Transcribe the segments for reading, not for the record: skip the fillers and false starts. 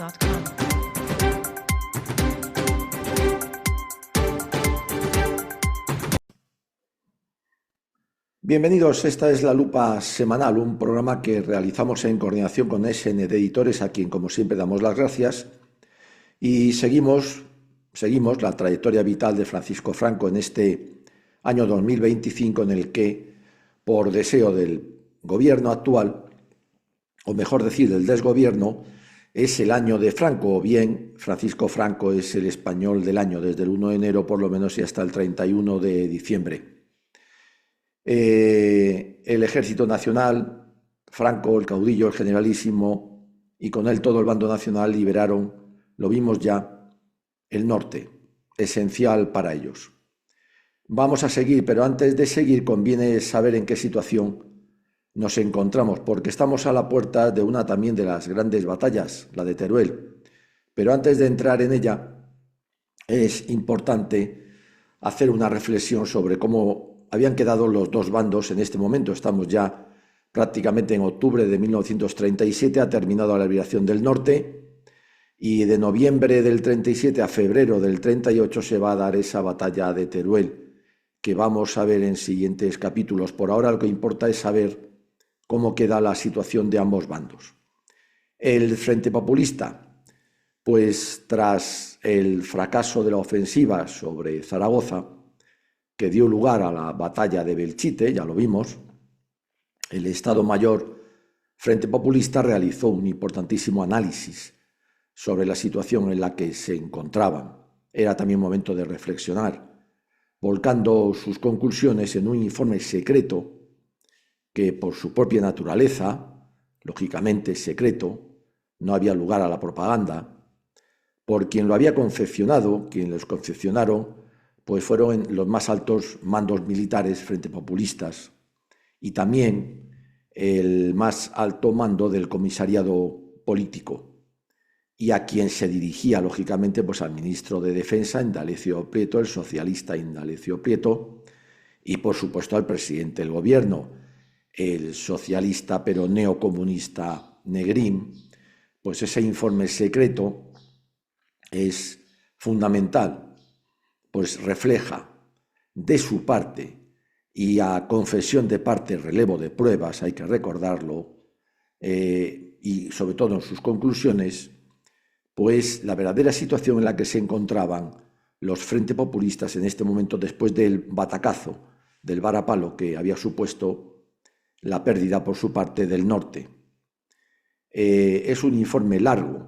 gmail.com. Bienvenidos, esta es La Lupa Semanal, un programa que realizamos en coordinación con SND Editores, a quien como siempre damos las gracias, y seguimos la trayectoria vital de Francisco Franco en este año 2025, en el que, por deseo del gobierno actual, o mejor decir, del desgobierno, es el año de Franco, o bien Francisco Franco es el español del año, desde el 1 de enero por lo menos y hasta el 31 de diciembre. El Ejército Nacional, Franco, el caudillo, el generalísimo, y con él todo el bando nacional liberaron, lo vimos ya, el norte, esencial para ellos. Vamos a seguir, pero antes de seguir conviene saber en qué situación nos encontramos, porque estamos a la puerta de una también de las grandes batallas, la de Teruel. Pero antes de entrar en ella, es importante hacer una reflexión sobre cómo habían quedado los dos bandos en este momento. Estamos ya prácticamente en octubre de 1937, ha terminado la liberación del norte, y de noviembre del 37 a febrero del 38 se va a dar esa batalla de Teruel, que vamos a ver en siguientes capítulos. Por ahora lo que importa es saber cómo queda la situación de ambos bandos. El Frente Populista, pues tras el fracaso de la ofensiva sobre Zaragoza, que dio lugar a la batalla de Belchite, ya lo vimos, el Estado Mayor Frente Populista realizó un importantísimo análisis sobre la situación en la que se encontraban. Era también momento de reflexionar, volcando sus conclusiones en un informe secreto que, por su propia naturaleza, lógicamente secreto, no había lugar a la propaganda, por quien lo había confeccionado, quien los confeccionaron, pues fueron los más altos mandos militares frente populistas y también el más alto mando del comisariado político, y a quien se dirigía, lógicamente, pues al ministro de Defensa, Indalecio Prieto, el socialista Indalecio Prieto, y por supuesto al presidente del gobierno, el socialista pero neocomunista Negrín. Pues ese informe secreto es fundamental, pues refleja de su parte y a confesión de parte, relevo de pruebas, hay que recordarlo, y sobre todo en sus conclusiones, pues la verdadera situación en la que se encontraban los frente populistas en este momento, después del batacazo, del varapalo que había supuesto la pérdida por su parte del norte. Es un informe largo.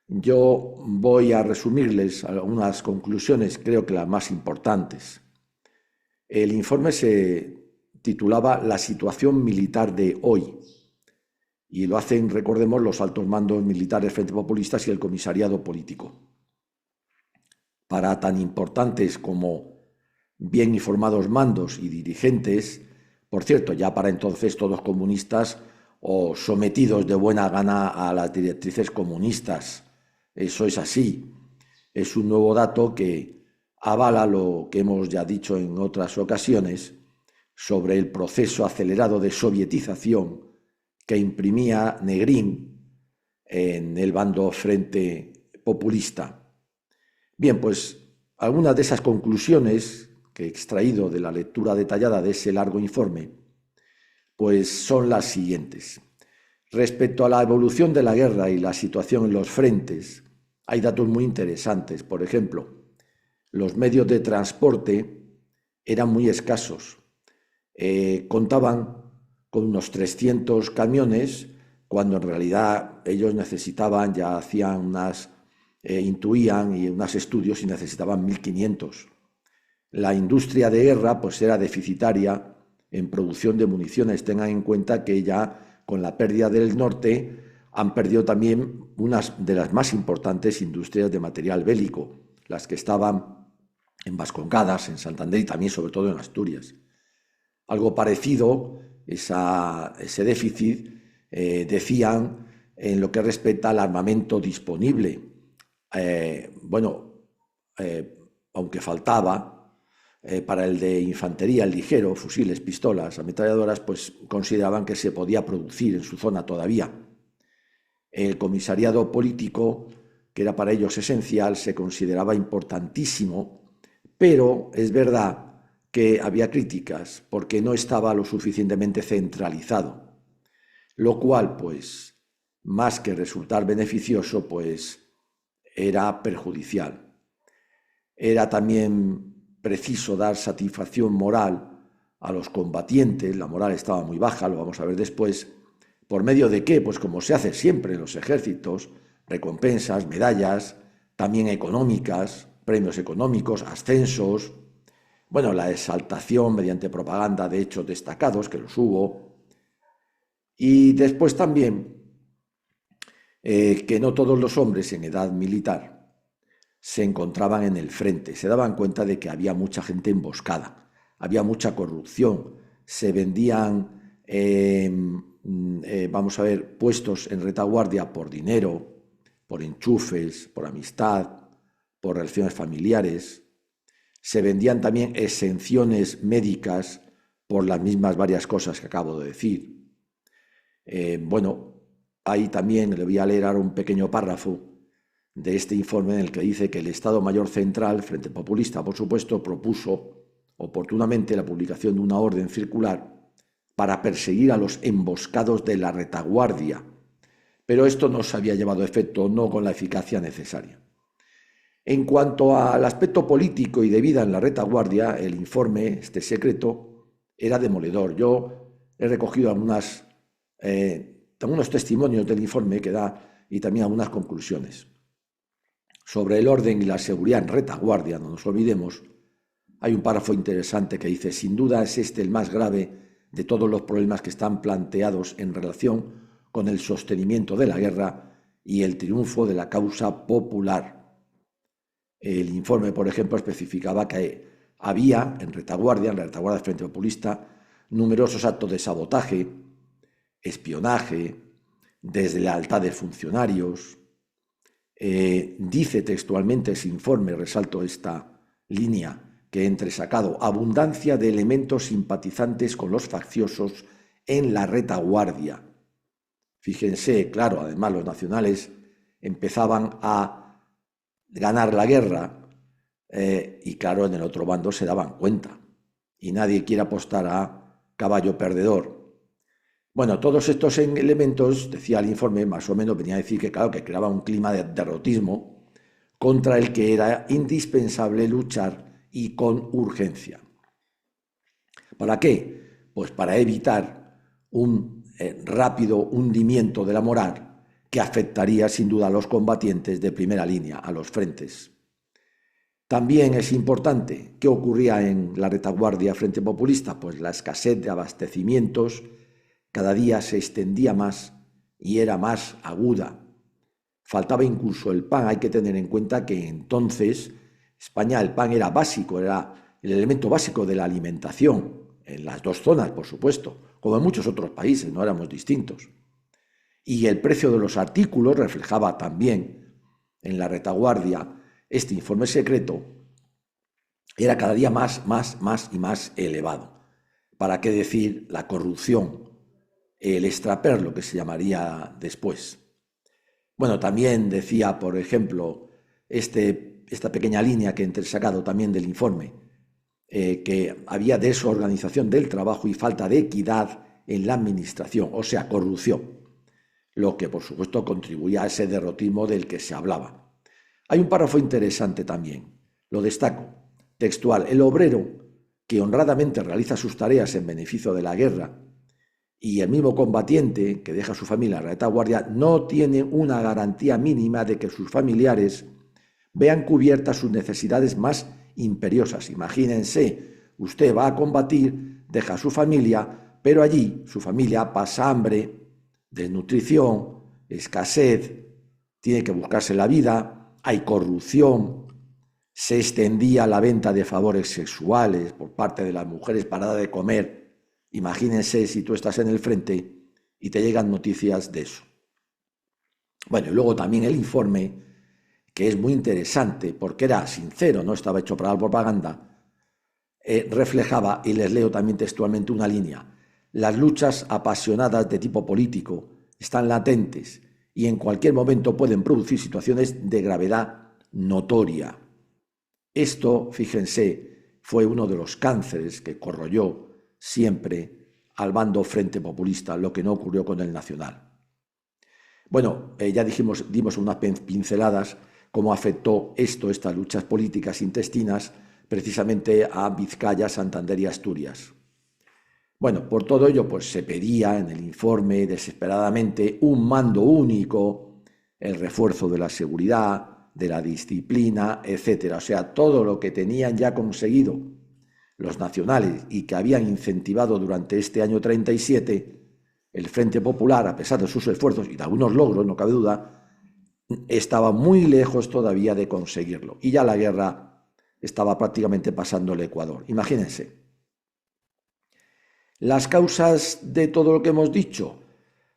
Yo voy a resumirles algunas conclusiones, creo que las más importantes. El informe se titulaba La situación militar de hoy, y lo hacen, recordemos, los altos mandos militares frente populistas y el comisariado político. Para tan importantes como bien informados mandos y dirigentes, por cierto, ya para entonces todos comunistas o sometidos de buena gana a las directrices comunistas. Eso es así. Es un nuevo dato que avala lo que hemos ya dicho en otras ocasiones sobre el proceso acelerado de sovietización que imprimía Negrín en el bando frente populista. Bien, pues algunas de esas conclusiones que he extraído de la lectura detallada de ese largo informe, pues son las siguientes. Respecto a la evolución de la guerra y la situación en los frentes, hay datos muy interesantes. Por ejemplo, los medios de transporte eran muy escasos. Contaban con unos 300 camiones, cuando en realidad ellos necesitaban, ya hacían intuían y unos estudios y necesitaban 1.500. La industria de guerra pues era deficitaria en producción de municiones. Tengan en cuenta que ya con la pérdida del norte han perdido también unas de las más importantes industrias de material bélico, las que estaban en Vascongadas, en Santander y también sobre todo en Asturias. Algo parecido, ese déficit, decían en lo que respecta al armamento disponible. Aunque faltaba, para el de infantería, el ligero, fusiles, pistolas, ametralladoras, pues consideraban que se podía producir en su zona todavía. El comisariado político, que era para ellos esencial, se consideraba importantísimo, pero es verdad que había críticas porque no estaba lo suficientemente centralizado, lo cual, pues, más que resultar beneficioso, pues, era perjudicial. Era también preciso dar satisfacción moral a los combatientes, la moral estaba muy baja, lo vamos a ver después. ¿Por medio de qué? Pues como se hace siempre en los ejércitos, recompensas, medallas, también económicas, premios económicos, ascensos, bueno, la exaltación mediante propaganda de hechos destacados, que los hubo, y después también que no todos los hombres en edad militar se encontraban en el frente, se daban cuenta de que había mucha gente emboscada, había mucha corrupción, se vendían, vamos a ver, puestos en retaguardia por dinero, por enchufes, por amistad, por relaciones familiares, se vendían también exenciones médicas por las mismas varias cosas que acabo de decir. Bueno, ahí también le voy a leer ahora un pequeño párrafo de este informe en el que dice que el Estado Mayor Central, Frente Populista, por supuesto, propuso oportunamente la publicación de una orden circular para perseguir a los emboscados de la retaguardia, pero esto no se había llevado a efecto, no con la eficacia necesaria. En cuanto al aspecto político y de vida en la retaguardia, el informe, este secreto, era demoledor. Yo he recogido algunos testimonios del informe que da y también algunas conclusiones. Sobre el orden y la seguridad en retaguardia, no nos olvidemos, hay un párrafo interesante que dice: sin duda es este el más grave de todos los problemas que están planteados en relación con el sostenimiento de la guerra y el triunfo de la causa popular. El informe, por ejemplo, especificaba que había en la retaguardia del Frente Populista, numerosos actos de sabotaje, espionaje, deslealtad de funcionarios. Dice textualmente ese informe, resalto esta línea que he entresacado: abundancia de elementos simpatizantes con los facciosos en la retaguardia. Fíjense, claro, además los nacionales empezaban a ganar la guerra y claro, en el otro bando se daban cuenta y nadie quiere apostar a caballo perdedor. Bueno, todos estos elementos, decía el informe, más o menos venía a decir que, claro, que creaba un clima de derrotismo contra el que era indispensable luchar y con urgencia. ¿Para qué? Pues para evitar un rápido hundimiento de la moral que afectaría sin duda a los combatientes de primera línea, a los frentes. También es importante qué ocurría en la retaguardia Frente Populista, pues la escasez de abastecimientos cada día se extendía más y era más aguda. Faltaba incluso el pan. Hay que tener en cuenta que entonces España el pan era básico, era el elemento básico de la alimentación, en las dos zonas, por supuesto, como en muchos otros países, no éramos distintos. Y el precio de los artículos reflejaba también en la retaguardia este informe secreto, era cada día más y más elevado. ¿Para qué decir la corrupción? El extraperlo, que se llamaría después. Bueno, también decía, por ejemplo, esta pequeña línea que he entresacado también del informe, que había desorganización del trabajo y falta de equidad en la administración, o sea, corrupción, lo que por supuesto contribuía a ese derrotismo del que se hablaba. Hay un párrafo interesante también, lo destaco, textual: el obrero que honradamente realiza sus tareas en beneficio de la guerra y el mismo combatiente que deja a su familia en la retaguardia no tiene una garantía mínima de que sus familiares vean cubiertas sus necesidades más imperiosas. Imagínense, usted va a combatir, deja a su familia, pero allí su familia pasa hambre, desnutrición, escasez, tiene que buscarse la vida, hay corrupción, se extendía la venta de favores sexuales por parte de las mujeres para dar de comer. Imagínense si tú estás en el frente y te llegan noticias de eso. Bueno, y luego también el informe, que es muy interesante porque era sincero, no estaba hecho para la propaganda, reflejaba, y les leo también textualmente una línea: las luchas apasionadas de tipo político están latentes y en cualquier momento pueden producir situaciones de gravedad notoria. Esto, fíjense, fue uno de los cánceres que corroyó siempre al bando Frente Populista, lo que no ocurrió con el Nacional. Bueno, ya dimos unas pinceladas cómo afectó estas luchas políticas intestinas precisamente a Vizcaya, Santander y Asturias. Bueno, por todo ello, pues se pedía en el informe desesperadamente un mando único, el refuerzo de la seguridad, de la disciplina, etcétera. O sea, todo lo que tenían ya conseguido los nacionales y que habían incentivado durante este año 37, el Frente Popular, a pesar de sus esfuerzos y de algunos logros, no cabe duda, estaba muy lejos todavía de conseguirlo. Y ya la guerra estaba prácticamente pasando el Ecuador. Imagínense. Las causas de todo lo que hemos dicho.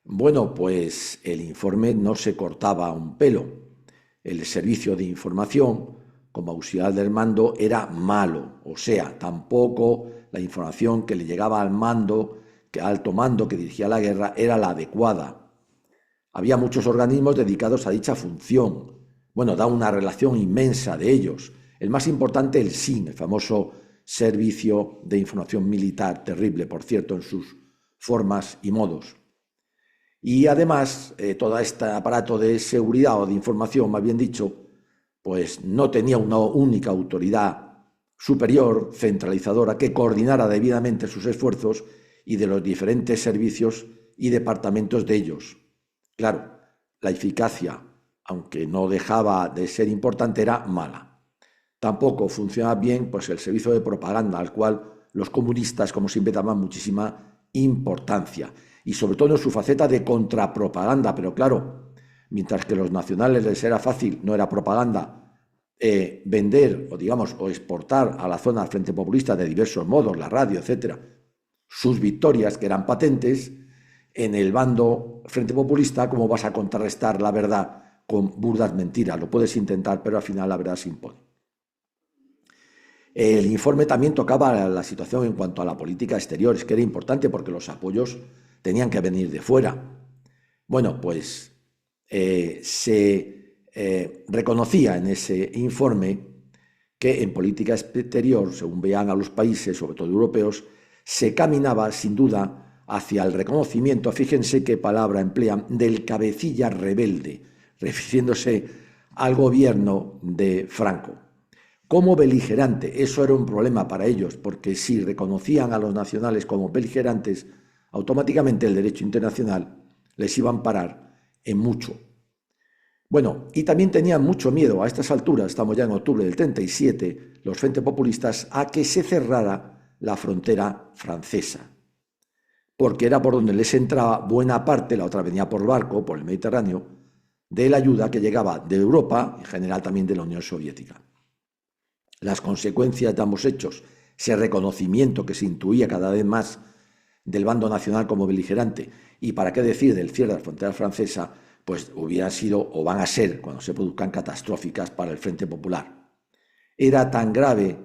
Bueno, pues el informe no se cortaba un pelo. El servicio de información, como auxiliar del mando, era malo. O sea, tampoco la información que le llegaba al mando, alto mando que dirigía la guerra, era la adecuada. Había muchos organismos dedicados a dicha función. Bueno, da una relación inmensa de ellos. El más importante, el SIN, el famoso Servicio de Información Militar, terrible, por cierto, en sus formas y modos. Y además, todo este aparato de seguridad o de información, más bien dicho, pues no tenía una única autoridad superior, centralizadora, que coordinara debidamente sus esfuerzos y de los diferentes servicios y departamentos de ellos. Claro, la eficacia, aunque no dejaba de ser importante, era mala. Tampoco funcionaba bien pues, el servicio de propaganda, al cual los comunistas, como siempre, daban muchísima importancia, y sobre todo en su faceta de contrapropaganda. Pero claro, mientras que a los nacionales les era fácil, no era propaganda, vender o exportar a la zona del Frente Populista de diversos modos, la radio, etcétera, sus victorias, que eran patentes, en el bando Frente Populista, ¿cómo vas a contrarrestar la verdad con burdas mentiras? Lo puedes intentar, pero al final la verdad se impone. El informe también tocaba la situación en cuanto a la política exterior, es que era importante porque los apoyos tenían que venir de fuera. Bueno, pues se reconocía en ese informe que en política exterior, según veían a los países, sobre todo europeos, se caminaba sin duda hacia el reconocimiento, fíjense qué palabra emplean, del cabecilla rebelde, refiriéndose al gobierno de Franco. Como beligerante, eso era un problema para ellos, porque si reconocían a los nacionales como beligerantes, automáticamente el derecho internacional les iba a amparar en mucho. Bueno, y también tenían mucho miedo a estas alturas, estamos ya en octubre del 37, los frentes populistas, a que se cerrara la frontera francesa, porque era por donde les entraba buena parte, la otra venía por barco, por el Mediterráneo, de la ayuda que llegaba de Europa, en general también de la Unión Soviética. Las consecuencias de ambos hechos, ese reconocimiento que se intuía cada vez más del bando nacional como beligerante, y para qué decir del cierre de la frontera francesa, pues hubieran sido o van a ser, cuando se produzcan, catastróficas para el Frente Popular. Era tan grave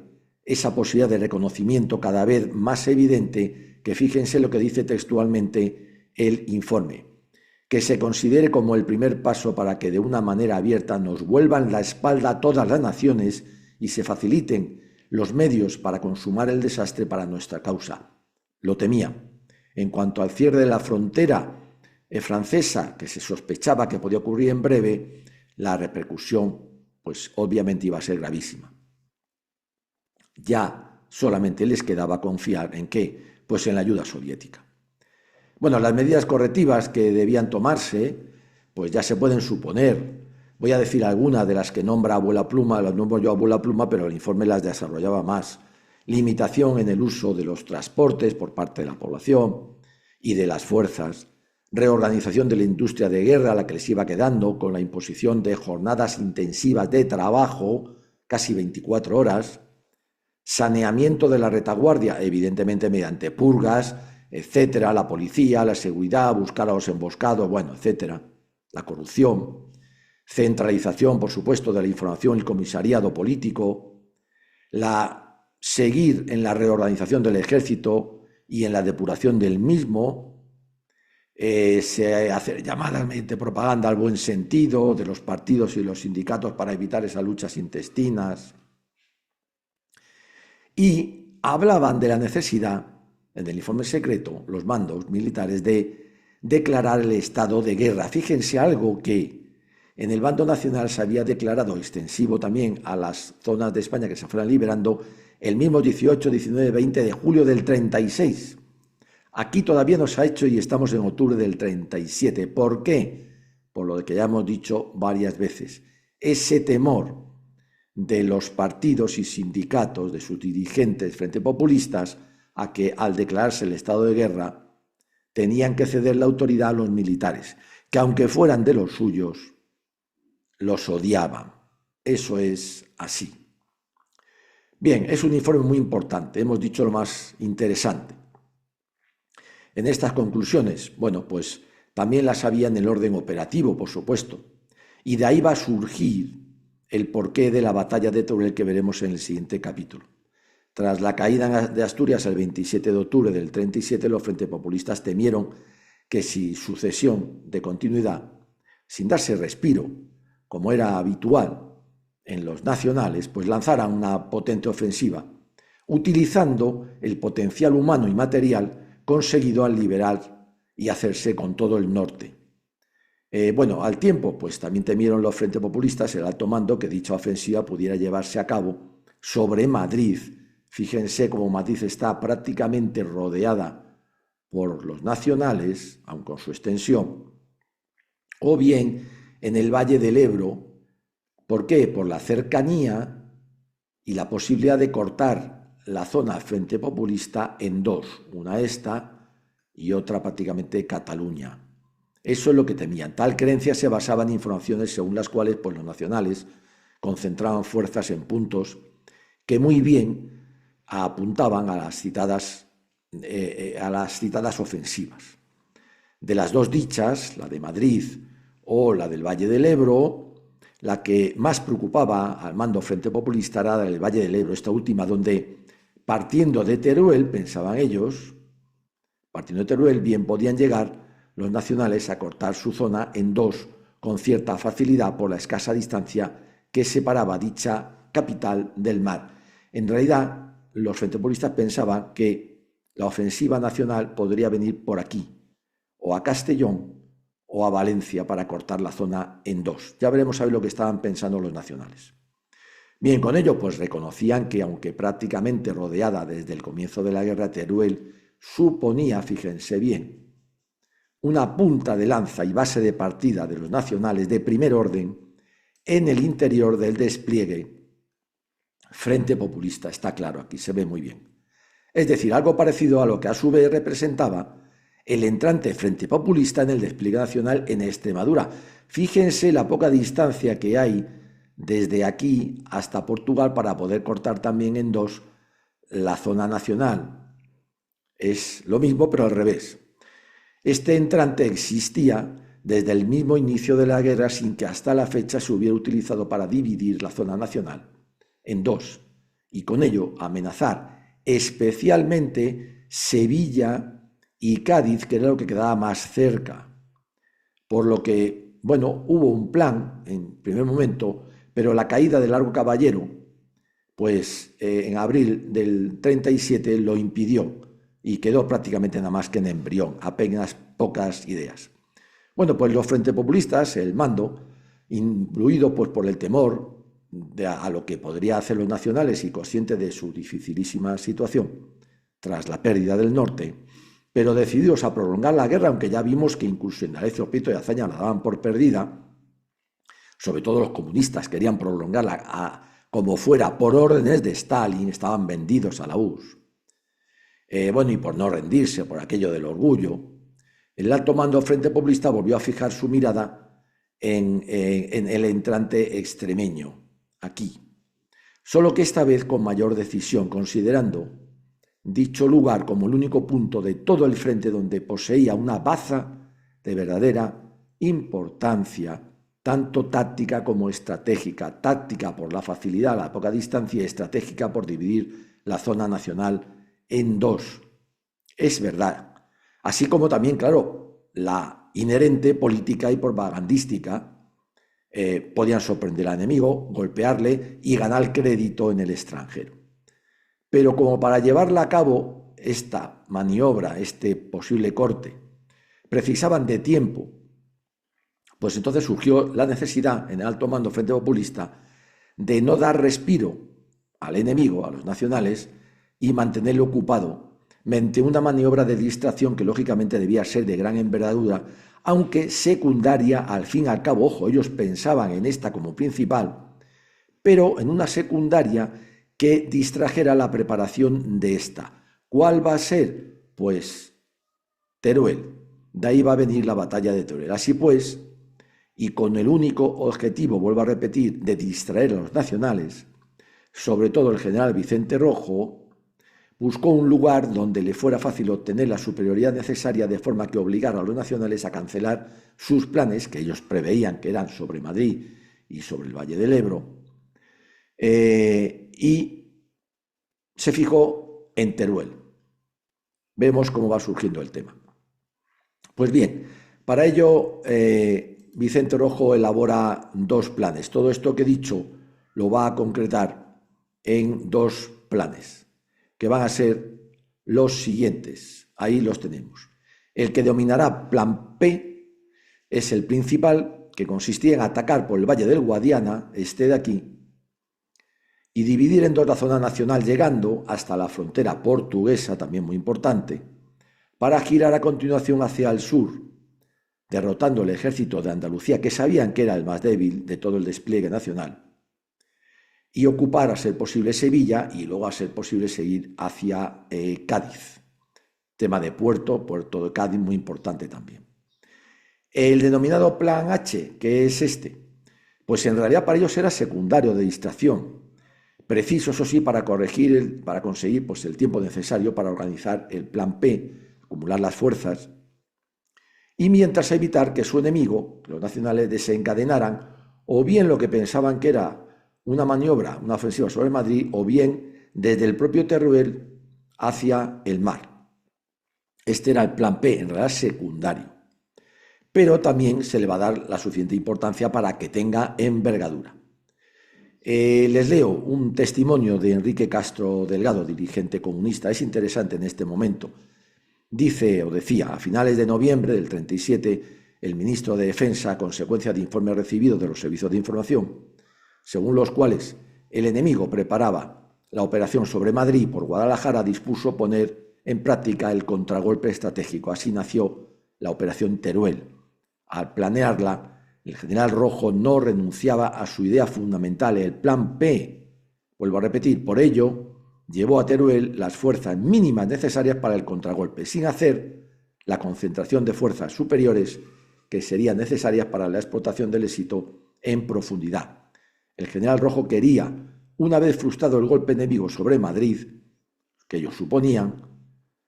esa posibilidad de reconocimiento cada vez más evidente que fíjense lo que dice textualmente el informe, que se considere como el primer paso para que de una manera abierta nos vuelvan la espalda a todas las naciones y se faciliten los medios para consumar el desastre para nuestra causa. Lo temía. En cuanto al cierre de la frontera francesa, que se sospechaba que podía ocurrir en breve, la repercusión, pues obviamente iba a ser gravísima. Ya solamente les quedaba confiar ¿en qué? Pues en la ayuda soviética. Bueno, las medidas correctivas que debían tomarse, pues ya se pueden suponer. Voy a decir algunas de las que nombra Abuela Pluma, las nombro yo Abuela Pluma, pero el informe las desarrollaba más. Limitación en el uso de los transportes por parte de la población y de las fuerzas. Reorganización de la industria de guerra a la que les iba quedando, con la imposición de jornadas intensivas de trabajo, casi 24 horas. Saneamiento de la retaguardia, evidentemente mediante purgas, etcétera, la policía, la seguridad, buscar a los emboscados, bueno, etcétera. La corrupción. Centralización, por supuesto, de la información y el comisariado político, seguir en la reorganización del ejército y en la depuración del mismo, se hace llamadas mediante propaganda al buen sentido de los partidos y los sindicatos para evitar esas luchas intestinas. Y hablaban de la necesidad, en el informe secreto, los mandos militares, de declarar el estado de guerra. Fíjense, algo que en el bando nacional se había declarado extensivo también a las zonas de España que se fueran liberando el mismo 18, 19, 20 de julio del 36. Aquí todavía no se ha hecho y estamos en octubre del 37. ¿Por qué? Por lo que ya hemos dicho varias veces. Ese temor de los partidos y sindicatos, de sus dirigentes frente populistas, a que al declararse el estado de guerra tenían que ceder la autoridad a los militares, que aunque fueran de los suyos, los odiaban. Eso es así. Bien, es un informe muy importante, hemos dicho lo más interesante. En estas conclusiones, bueno, pues también las había en el orden operativo, por supuesto, y de ahí va a surgir el porqué de la batalla de Teruel que veremos en el siguiente capítulo. Tras la caída de Asturias el 27 de octubre del 37, los frentes populistas temieron que si sucesión de continuidad, sin darse respiro, como era habitual en los nacionales, pues lanzaran una potente ofensiva, utilizando el potencial humano y material conseguido al liberar y hacerse con todo el norte. Bueno, al tiempo, pues también temieron los frentes populistas, el alto mando, que dicha ofensiva pudiera llevarse a cabo sobre Madrid. Fíjense cómo Madrid está prácticamente rodeada por los nacionales, aun con su extensión, o bien en el Valle del Ebro. ¿Por qué? Por la cercanía y la posibilidad de cortar la zona frente populista en dos, una esta y otra prácticamente Cataluña. Eso es lo que temían. Tal creencia se basaba en informaciones según las cuales pues, los nacionales concentraban fuerzas en puntos que muy bien apuntaban a las citadas ofensivas. De las dos dichas, la de Madrid o la del Valle del Ebro, la que más preocupaba al mando frente populista era la del Valle del Ebro, esta última, donde partiendo de Teruel, pensaban ellos, partiendo de Teruel, bien podían llegar los nacionales a cortar su zona en dos con cierta facilidad por la escasa distancia que separaba dicha capital del mar. En realidad, los frentes populistas pensaban que la ofensiva nacional podría venir por aquí, o a Castellón o a Valencia, para cortar la zona en dos. Ya veremos a ver lo que estaban pensando los nacionales. Bien, con ello pues reconocían que aunque prácticamente rodeada desde el comienzo de la guerra, Teruel suponía, fíjense bien, una punta de lanza y base de partida de los nacionales de primer orden en el interior del despliegue frente populista. Está claro, aquí se ve muy bien. Es decir, algo parecido a lo que a su vez representaba el entrante frente populista en el despliegue nacional en Extremadura. Fíjense la poca distancia que hay desde aquí hasta Portugal para poder cortar también en dos la zona nacional. Es lo mismo, pero al revés. Este entrante existía desde el mismo inicio de la guerra sin que hasta la fecha se hubiera utilizado para dividir la zona nacional en dos y con ello amenazar especialmente Sevilla y Cádiz, que era lo que quedaba más cerca. Por lo que, bueno, hubo un plan en primer momento, pero la caída de Largo Caballero, pues en abril del 37 lo impidió y quedó prácticamente nada más que en embrión, apenas pocas ideas. Bueno, pues los frentes populistas, el mando, influido pues por el temor a lo que podría hacer los nacionales y consciente de su dificilísima situación tras la pérdida del norte, pero decididos a prolongar la guerra, aunque ya vimos que incluso en Arecio Prieto y Azaña la daban por perdida, sobre todo los comunistas querían prolongarla como fuera, por órdenes de Stalin, estaban vendidos a la URSS. Bueno, y por no rendirse, por aquello del orgullo, el alto mando Frente Populista volvió a fijar su mirada en el entrante extremeño, aquí. Solo que esta vez con mayor decisión, considerando dicho lugar como el único punto de todo el frente donde poseía una baza de verdadera importancia, tanto táctica como estratégica. Táctica por la facilidad, la poca distancia, y estratégica por dividir la zona nacional en dos. Es verdad. Así como también, claro, la inherente política y propagandística, podían sorprender al enemigo, golpearle y ganar crédito en el extranjero. Pero como para llevarla a cabo esta maniobra, este posible corte, precisaban de tiempo, pues entonces surgió la necesidad en el alto mando Frente Populista de no dar respiro al enemigo, a los nacionales, y mantenerlo ocupado mediante una maniobra de distracción que lógicamente debía ser de gran envergadura, aunque secundaria al fin y al cabo. Ojo, ellos pensaban en esta como principal, pero en una secundaria que distrajera la preparación de esta. ¿Cuál va a ser? Pues Teruel. De ahí va a venir la batalla de Teruel. Así pues, y con el único objetivo, vuelvo a repetir, de distraer a los nacionales, sobre todo el general Vicente Rojo buscó un lugar donde le fuera fácil obtener la superioridad necesaria, de forma que obligara a los nacionales a cancelar sus planes, que ellos preveían que eran sobre Madrid y sobre el Valle del Ebro, y se fijó en Teruel. Vemos cómo va surgiendo el tema. Pues bien, para ello Vicente Rojo elabora dos planes. Todo esto que he dicho lo va a concretar en dos planes, que van a ser los siguientes. Ahí los tenemos. El que denominará Plan P es el principal, que consistía en atacar por el Valle del Guadiana, este de aquí, y dividir en dos la zona nacional, llegando hasta la frontera portuguesa, también muy importante, para girar a continuación hacia el sur, derrotando el ejército de Andalucía, que sabían que era el más débil de todo el despliegue nacional, y ocupar, a ser posible, Sevilla, y luego, a ser posible, seguir hacia Cádiz. Tema de puerto de Cádiz, muy importante también. El denominado Plan H, ¿qué es este? Pues en realidad para ellos era secundario, de distracción, preciso, eso sí, para conseguir pues, el tiempo necesario para organizar el Plan P, acumular las fuerzas, y mientras evitar que su enemigo, los nacionales, desencadenaran o bien lo que pensaban que era una maniobra, una ofensiva sobre Madrid, o bien desde el propio Teruel hacia el mar. Este era el Plan P, en realidad secundario, pero también se le va a dar la suficiente importancia para que tenga envergadura. Les leo un testimonio de Enrique Castro Delgado, dirigente comunista. Es interesante en este momento. Dice o decía: a finales de noviembre del 37, el ministro de Defensa, a consecuencia de informes recibidos de los servicios de información, según los cuales el enemigo preparaba la operación sobre Madrid por Guadalajara, dispuso poner en práctica el contragolpe estratégico. Así nació la Operación Teruel. Al planearla, el general Rojo no renunciaba a su idea fundamental, el Plan P. Vuelvo a repetir, por ello llevó a Teruel las fuerzas mínimas necesarias para el contragolpe, sin hacer la concentración de fuerzas superiores que serían necesarias para la explotación del éxito en profundidad. El general Rojo quería, una vez frustrado el golpe enemigo sobre Madrid, que ellos suponían,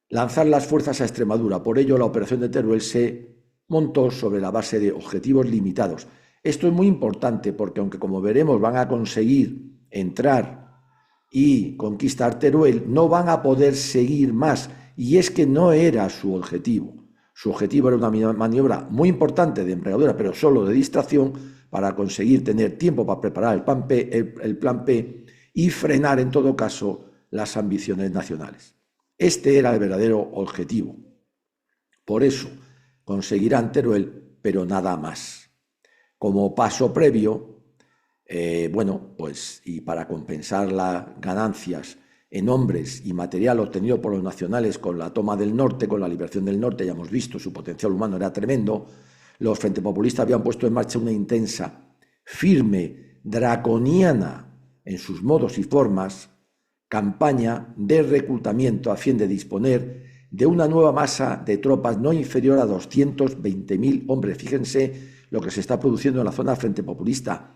lanzar las fuerzas a Extremadura. Por ello, la operación de Teruel se montó sobre la base de objetivos limitados. Esto es muy importante porque, aunque como veremos van a conseguir entrar y conquistar Teruel, no van a poder seguir más, y es que no era su objetivo. Su objetivo era una maniobra muy importante de envergadura, pero solo de distracción, para conseguir tener tiempo para preparar el plan P y frenar en todo caso las ambiciones nacionales. Este era el verdadero objetivo. Por eso conseguirán Teruel, pero nada más. Como paso previo, y para compensar las ganancias en hombres y material obtenido por los nacionales con la toma del norte, con la liberación del norte, ya hemos visto, su potencial humano era tremendo. Los Frente Populistas habían puesto en marcha una intensa, firme, draconiana en sus modos y formas, campaña de reclutamiento a fin de disponer de una nueva masa de tropas no inferior a 220.000 hombres. Fíjense lo que se está produciendo en la zona Frente Populista.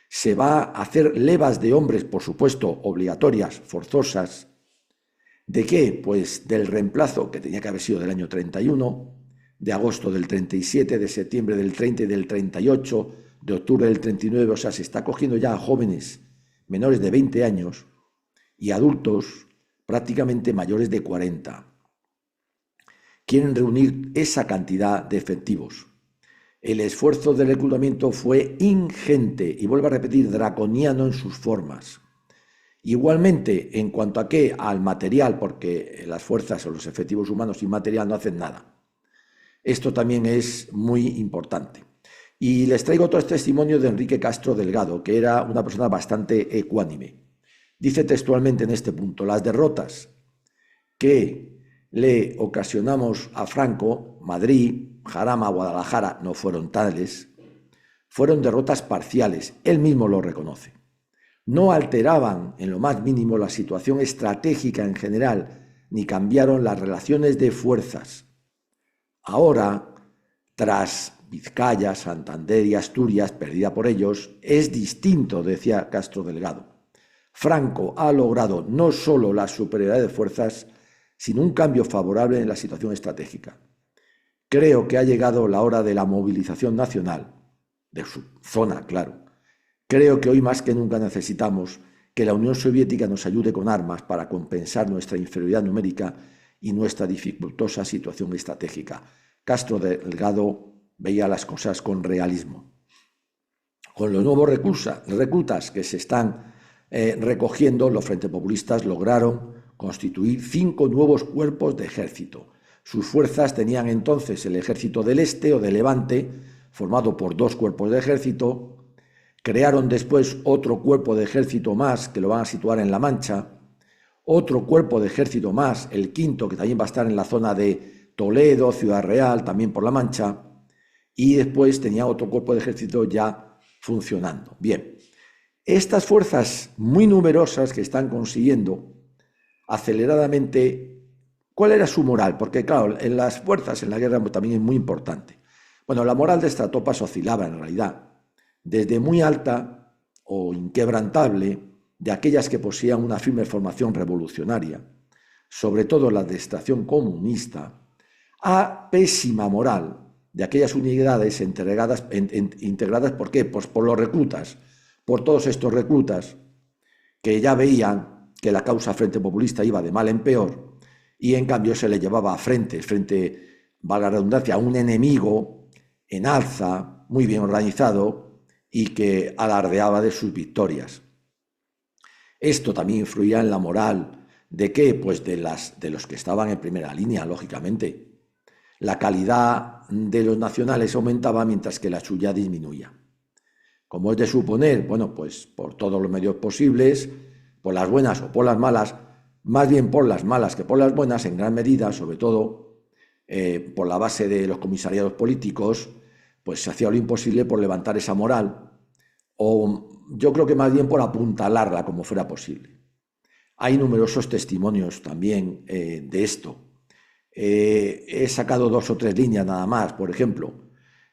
Se va a hacer levas de hombres, por supuesto, obligatorias, forzosas. ¿De qué? Pues del reemplazo, que tenía que haber sido del año 31, de agosto del 37, de septiembre del 30 y del 38, de octubre del 39, o sea, se está cogiendo ya a jóvenes menores de 20 años y adultos prácticamente mayores de 40. quieren reunir esa cantidad de efectivos. El esfuerzo de reclutamiento fue ingente y, vuelvo a repetir, draconiano en sus formas. Igualmente, en cuanto a qué, al material, porque las fuerzas o los efectivos humanos sin material no hacen nada. Esto también es muy importante. Y les traigo otro testimonio de Enrique Castro Delgado, que era una persona bastante ecuánime. Dice textualmente en este punto: las derrotas que le ocasionamos a Franco, Madrid, Jarama, Guadalajara, no fueron tales, fueron derrotas parciales, él mismo lo reconoce. No alteraban en lo más mínimo la situación estratégica en general, ni cambiaron las relaciones de fuerzas. Ahora, tras Vizcaya, Santander y Asturias, perdida por ellos, es distinto, decía Castro Delgado. Franco ha logrado no solo la superioridad de fuerzas, sino un cambio favorable en la situación estratégica. Creo que ha llegado la hora de la movilización nacional, de su zona, claro. Creo que hoy más que nunca necesitamos que la Unión Soviética nos ayude con armas para compensar nuestra inferioridad numérica y nuestra dificultosa situación estratégica. Castro Delgado veía las cosas con realismo. Con los nuevos reclutas que se están recogiendo, los Frente Populistas lograron constituir 5 nuevos cuerpos de ejército. Sus fuerzas tenían entonces el ejército del Este o de Levante, formado por 2 cuerpos de ejército. Crearon después otro cuerpo de ejército más, que lo van a situar en La Mancha, otro cuerpo de ejército más, el 5º, que también va a estar en la zona de Toledo, Ciudad Real, también por La Mancha, y después tenía otro cuerpo de ejército ya funcionando. Bien, estas fuerzas muy numerosas que están consiguiendo aceleradamente, ¿cuál era su moral? Porque claro, en las fuerzas en la guerra también es muy importante. Bueno, la moral de estas tropas oscilaba en realidad, desde muy alta o inquebrantable, de aquellas que poseían una firme formación revolucionaria, sobre todo la de extracción comunista, a pésima moral de aquellas unidades integradas, ¿por qué? Pues por los reclutas, por todos estos reclutas que ya veían que la causa Frente Populista iba de mal en peor y en cambio se le llevaba frente, valga la redundancia, a un enemigo en alza, muy bien organizado y que alardeaba de sus victorias. Esto también influía en la moral de qué, pues de los que estaban en primera línea, lógicamente. La calidad de los nacionales aumentaba mientras que la suya disminuía. Como es de suponer, bueno, pues por todos los medios posibles, por las buenas o por las malas, más bien por las malas que por las buenas, en gran medida, sobre todo por la base de los comisariados políticos, pues se hacía lo imposible por levantar esa moral, o yo creo que más bien por apuntalarla como fuera posible. Hay numerosos testimonios también de esto. He sacado 2 o 3 líneas nada más. Por ejemplo,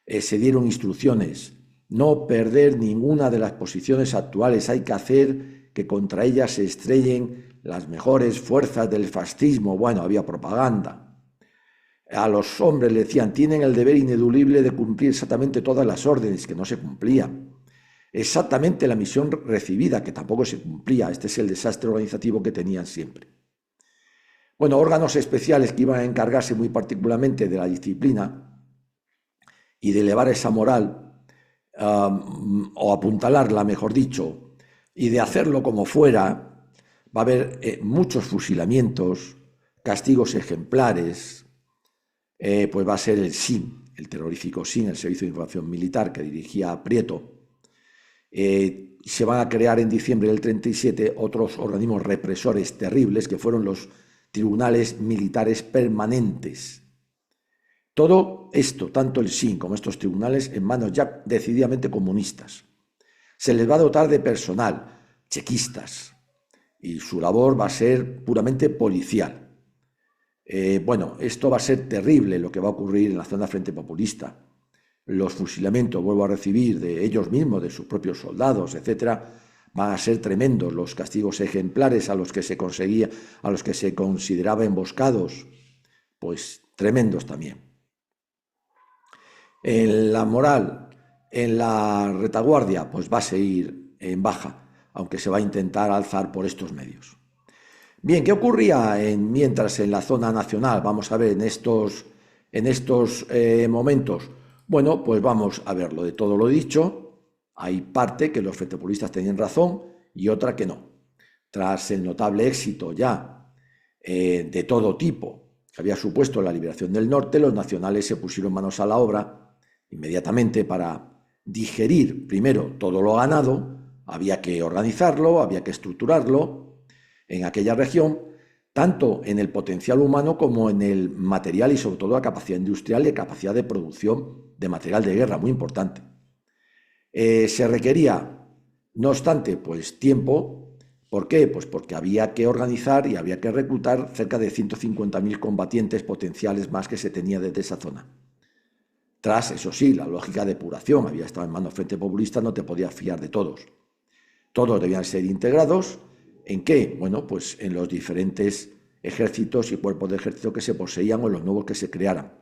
se dieron instrucciones: no perder ninguna de las posiciones actuales, hay que hacer que contra ellas se estrellen las mejores fuerzas del fascismo. Bueno, había propaganda. A los hombres le decían: tienen el deber ineludible de cumplir exactamente todas las órdenes, que no se cumplían. Exactamente la misión recibida, que tampoco se cumplía. Este es el desastre organizativo que tenían siempre. Bueno, órganos especiales que iban a encargarse muy particularmente de la disciplina y de elevar esa moral, o apuntalarla, mejor dicho, y de hacerlo como fuera. Va a haber muchos fusilamientos, castigos ejemplares, pues va a ser el SIN, el terrorífico SIN, el Servicio de Información Militar, que dirigía Prieto. Se van a crear en diciembre del 37 otros organismos represores terribles, que fueron los tribunales militares permanentes. Todo esto, tanto el SIN como estos tribunales, en manos ya decididamente comunistas. Se les va a dotar de personal, chequistas, y su labor va a ser puramente policial. Bueno, esto va a ser terrible lo que va a ocurrir en la zona Frente Populista. Los fusilamientos, vuelvo a recibir, de ellos mismos, de sus propios soldados, etcétera, van a ser tremendos. Los castigos ejemplares a los que se consideraba emboscados, pues tremendos también. En la moral, en la retaguardia, pues va a seguir en baja, aunque se va a intentar alzar por estos medios. Bien, ¿qué ocurría mientras en la zona nacional? Vamos a ver en estos momentos. Bueno, pues vamos a verlo. De todo lo dicho, hay parte que los frente populistas tenían razón y otra que no. Tras el notable éxito ya de todo tipo que había supuesto la liberación del norte, los nacionales se pusieron manos a la obra inmediatamente para digerir primero todo lo ganado. Había que organizarlo, había que estructurarlo en aquella región, tanto en el potencial humano como en el material y sobre todo la capacidad industrial y capacidad de producción de material de guerra, muy importante. Se requería, no obstante, pues tiempo. ¿Por qué? Pues porque había que organizar y había que reclutar cerca de 150.000 combatientes potenciales más que se tenía desde esa zona. Tras, eso sí, la lógica de depuración, había estado en manos Frente Populista, no te podías fiar de todos. Todos debían ser integrados. ¿En qué? Bueno, pues en los diferentes ejércitos y cuerpos de ejército que se poseían o en los nuevos que se crearan.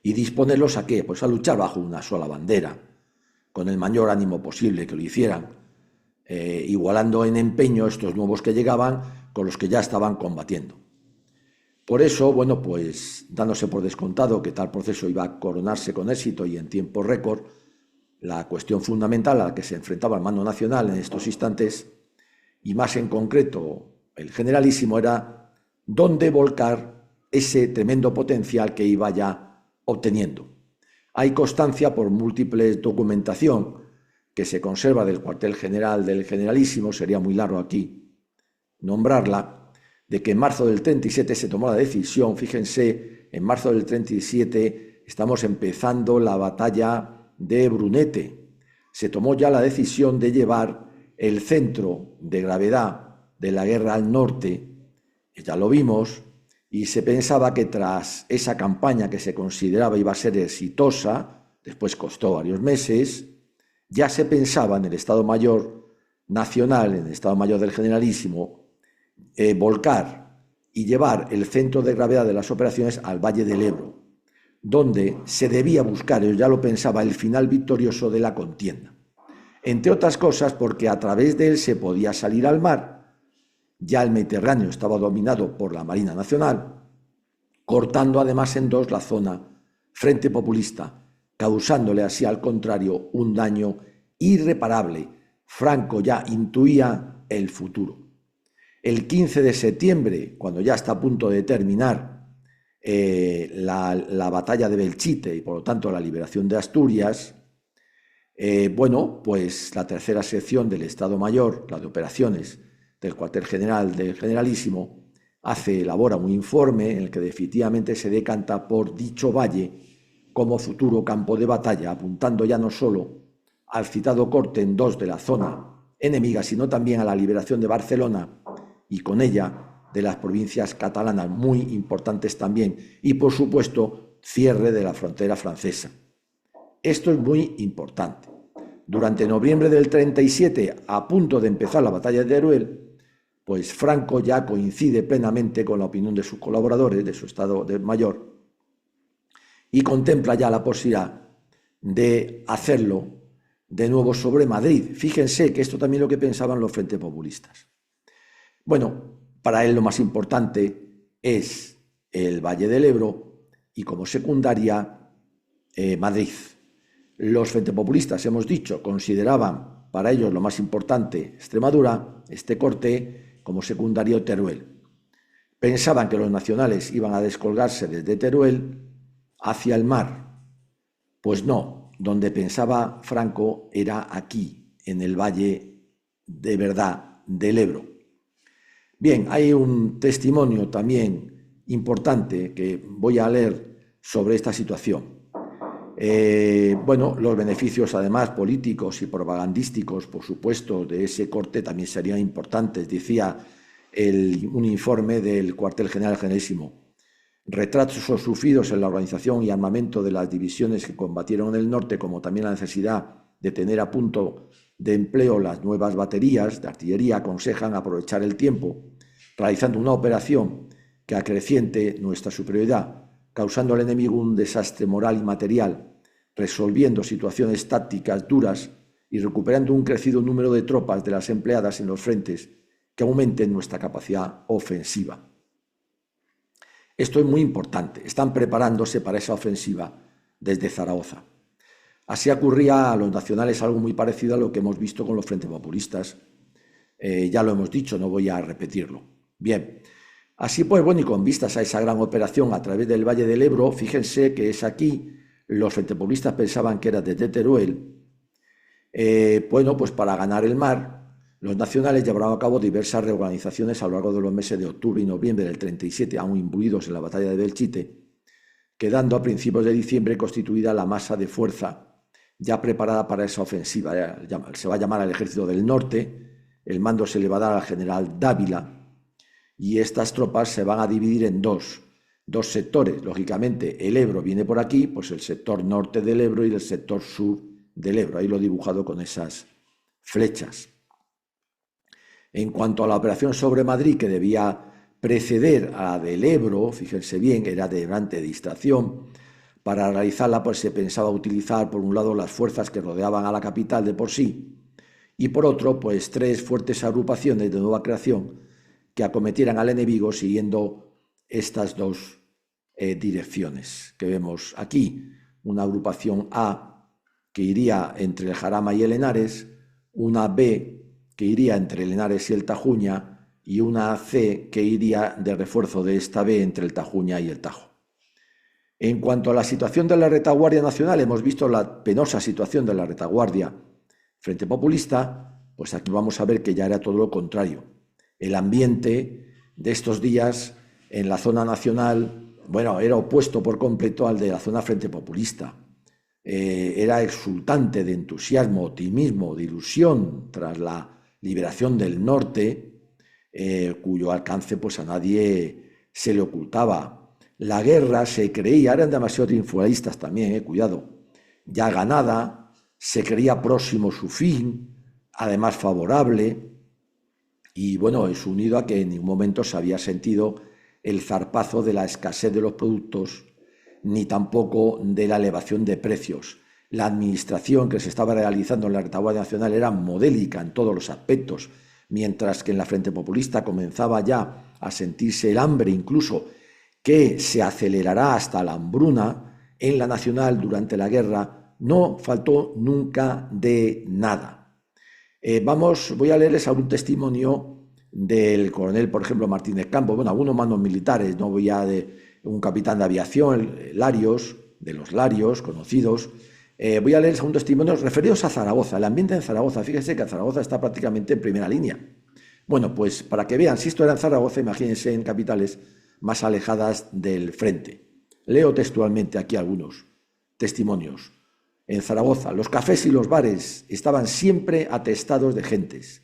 ¿Y disponerlos a qué? Pues a luchar bajo una sola bandera, con el mayor ánimo posible que lo hicieran, igualando en empeño estos nuevos que llegaban con los que ya estaban combatiendo. Por eso, bueno, pues dándose por descontado que tal proceso iba a coronarse con éxito y en tiempo récord, la cuestión fundamental a la que se enfrentaba el mando nacional en estos instantes, y más en concreto el generalísimo, era dónde volcar ese tremendo potencial que iba ya obteniendo. Hay constancia por múltiples documentación que se conserva del cuartel general del generalísimo, sería muy largo aquí nombrarla, de que en marzo del 37 se tomó la decisión. Fíjense, en marzo del 37 estamos empezando la batalla de Brunete. Se tomó ya la decisión de llevar el centro de gravedad de la guerra al norte, ya lo vimos, y se pensaba que tras esa campaña que se consideraba iba a ser exitosa, después costó varios meses, ya se pensaba en el Estado Mayor Nacional, en el Estado Mayor del Generalísimo, volcar y llevar el centro de gravedad de las operaciones al Valle del Ebro, donde se debía buscar, yo ya lo pensaba, el final victorioso de la contienda. Entre otras cosas porque a través de él se podía salir al mar. Ya el Mediterráneo estaba dominado por la Marina Nacional, cortando además en dos la zona Frente Populista, causándole así al contrario un daño irreparable. Franco ya intuía el futuro. El 15 de septiembre, cuando ya está a punto de terminar la batalla de Belchite y por lo tanto la liberación de Asturias, bueno, pues la tercera sección del Estado Mayor, la de operaciones del cuartel general del Generalísimo, elabora un informe en el que definitivamente se decanta por dicho valle como futuro campo de batalla, apuntando ya no solo al citado corte en dos de la zona enemiga, sino también a la liberación de Barcelona y con ella de las provincias catalanas, muy importantes también, y por supuesto cierre de la frontera francesa. Esto es muy importante. Durante noviembre del 37, a punto de empezar la batalla de Teruel, pues Franco ya coincide plenamente con la opinión de sus colaboradores, de su Estado Mayor, y contempla ya la posibilidad de hacerlo de nuevo sobre Madrid. Fíjense que esto también es lo que pensaban los frentes populistas. Bueno, para él lo más importante es el Valle del Ebro y como secundaria Madrid. Los frentes populistas, hemos dicho, consideraban para ellos lo más importante Extremadura, este corte, como secundario Teruel. Pensaban que los nacionales iban a descolgarse desde Teruel hacia el mar. Pues no, donde pensaba Franco era aquí, en el Valle de verdad del Ebro. Bien, hay un testimonio también importante que voy a leer sobre esta situación. Bueno, los beneficios además políticos y propagandísticos, por supuesto, de ese corte también serían importantes. Decía un informe del cuartel general generalísimo: retrasos sufridos en la organización y armamento de las divisiones que combatieron en el norte, como también la necesidad de tener a punto de empleo las nuevas baterías de artillería, aconsejan aprovechar el tiempo, realizando una operación que acreciente nuestra superioridad, causando al enemigo un desastre moral y material, resolviendo situaciones tácticas duras y recuperando un crecido número de tropas de las empleadas en los frentes que aumenten nuestra capacidad ofensiva. Esto es muy importante. Están preparándose para esa ofensiva desde Zaragoza. Así ocurría a los nacionales algo muy parecido a lo que hemos visto con los frentes populistas. Ya lo hemos dicho, no voy a repetirlo. Bien, así pues, bueno, y con vistas a esa gran operación a través del Valle del Ebro, fíjense que es aquí, los frentes populistas pensaban que era desde Teruel. Bueno, pues para ganar el mar, los nacionales llevaron a cabo diversas reorganizaciones a lo largo de los meses de octubre y noviembre del 37, aún imbuidos en la batalla de Belchite, quedando a principios de diciembre constituida la masa de fuerza ya preparada para esa ofensiva. Se va a llamar al Ejército del Norte, el mando se le va a dar al general Dávila, y estas tropas se van a dividir en dos sectores. Lógicamente, el Ebro viene por aquí, pues el sector norte del Ebro y el sector sur del Ebro. Ahí lo he dibujado con esas flechas. En cuanto a la operación sobre Madrid, que debía preceder a la del Ebro, fíjense bien, era de gran distracción. Para realizarla, pues se pensaba utilizar, por un lado, las fuerzas que rodeaban a la capital de por sí, y por otro, pues 3 fuertes agrupaciones de nueva creación que acometieran al enemigo siguiendo estas 2 direcciones que vemos aquí. Una agrupación A que iría entre el Jarama y el Henares, una B que iría entre el Henares y el Tajuña, y una C que iría de refuerzo de esta B entre el Tajuña y el Tajo. En cuanto a la situación de la retaguardia nacional, hemos visto la penosa situación de la retaguardia frente populista, pues aquí vamos a ver que ya era todo lo contrario. El ambiente de estos días en la zona nacional, bueno, era opuesto por completo al de la zona frente populista. Era exultante de entusiasmo, optimismo, de ilusión tras la liberación del norte, cuyo alcance pues a nadie se le ocultaba. La guerra se creía, eran demasiado triunfalistas también, cuidado, ya ganada, se creía próximo su fin, además favorable, y bueno, es unido a que en ningún momento se había sentido el zarpazo de la escasez de los productos, ni tampoco de la elevación de precios. La administración que se estaba realizando en la retaguardia nacional era modélica en todos los aspectos, mientras que en la frente populista comenzaba ya a sentirse el hambre, incluso que se acelerará hasta la hambruna. En la nacional durante la guerra no faltó nunca de nada. Voy a leerles algún testimonio del coronel, por ejemplo, Martínez Campos, bueno, algunos mandos militares, no voy a de un capitán de aviación, Larios, de los Larios, conocidos. Voy a leerles algún testimonio referidos a Zaragoza, el ambiente en Zaragoza. Fíjense que Zaragoza está prácticamente en primera línea. Bueno, pues para que vean, si esto era en Zaragoza, imagínense en capitales más alejadas del frente. Leo textualmente aquí algunos testimonios. En Zaragoza, los cafés y los bares estaban siempre atestados de gentes.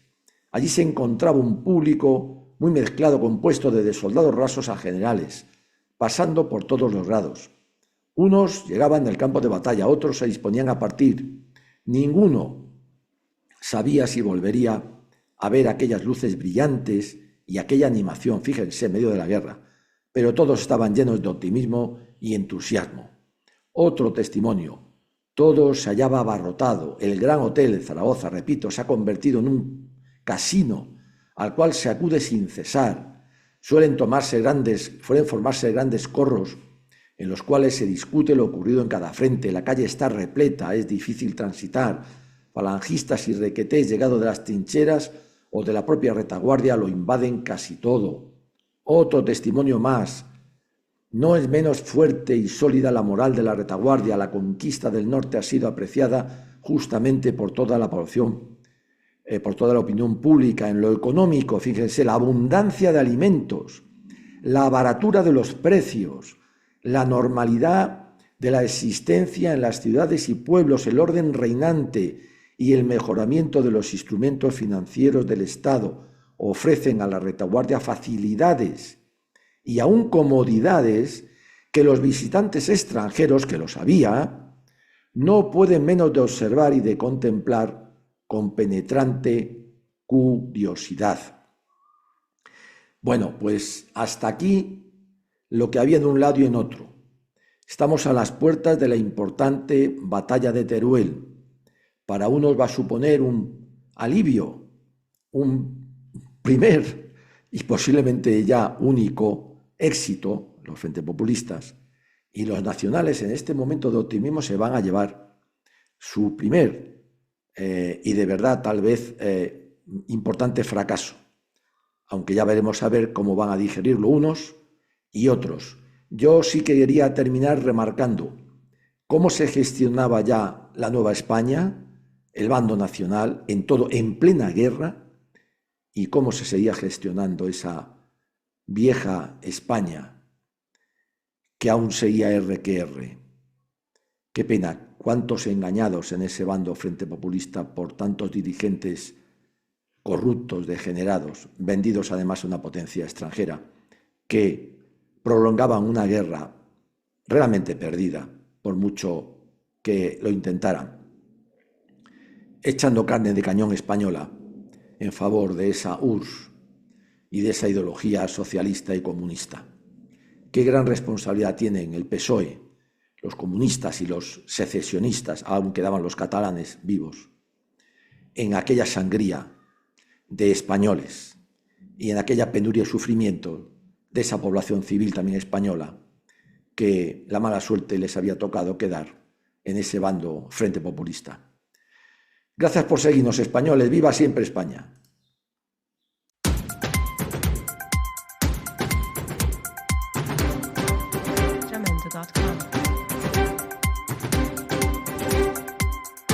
Allí se encontraba un público muy mezclado, compuesto de soldados rasos a generales, pasando por todos los grados. Unos llegaban del campo de batalla, otros se disponían a partir. Ninguno sabía si volvería a ver aquellas luces brillantes y aquella animación, fíjense, en medio de la guerra, pero todos estaban llenos de optimismo y entusiasmo. Otro testimonio. Todo se hallaba abarrotado. El gran hotel de Zaragoza, repito, se ha convertido en un casino al cual se acude sin cesar. Suelen formarse grandes corros en los cuales se discute lo ocurrido en cada frente. La calle está repleta, es difícil transitar. Falangistas y requetés llegados de las trincheras o de la propia retaguardia lo invaden casi todo. Otro testimonio más. No es menos fuerte y sólida la moral de la retaguardia. La conquista del norte ha sido apreciada justamente por toda la población, por toda la opinión pública. En lo económico, fíjense, la abundancia de alimentos, la baratura de los precios, la normalidad de la existencia en las ciudades y pueblos, el orden reinante y el mejoramiento de los instrumentos financieros del Estado ofrecen a la retaguardia facilidades y aún comodidades que los visitantes extranjeros, que los había, no pueden menos de observar y de contemplar con penetrante curiosidad. Bueno, pues hasta aquí lo que había en un lado y en otro. Estamos a las puertas de la importante batalla de Teruel. Para unos va a suponer un alivio, un primer y posiblemente ya único éxito, los frentes populistas y los nacionales en este momento de optimismo se van a llevar su primer y de verdad tal vez importante fracaso, aunque ya veremos a ver cómo van a digerirlo unos y otros. Yo sí quería terminar remarcando cómo se gestionaba ya la Nueva España, el bando nacional, en todo, en plena guerra, y cómo se seguía gestionando esa vieja España que aún seguía R que R. Qué pena, cuántos engañados en ese bando frente populista por tantos dirigentes corruptos, degenerados, vendidos además a una potencia extranjera, que prolongaban una guerra realmente perdida, por mucho que lo intentaran, echando carne de cañón española en favor de esa URSS y de esa ideología socialista y comunista. Qué gran responsabilidad tienen el PSOE, los comunistas y los secesionistas, aún quedaban los catalanes vivos, en aquella sangría de españoles y en aquella penuria y sufrimiento de esa población civil también española que la mala suerte les había tocado quedar en ese bando frente populista. Gracias por seguirnos, españoles. ¡Viva siempre España!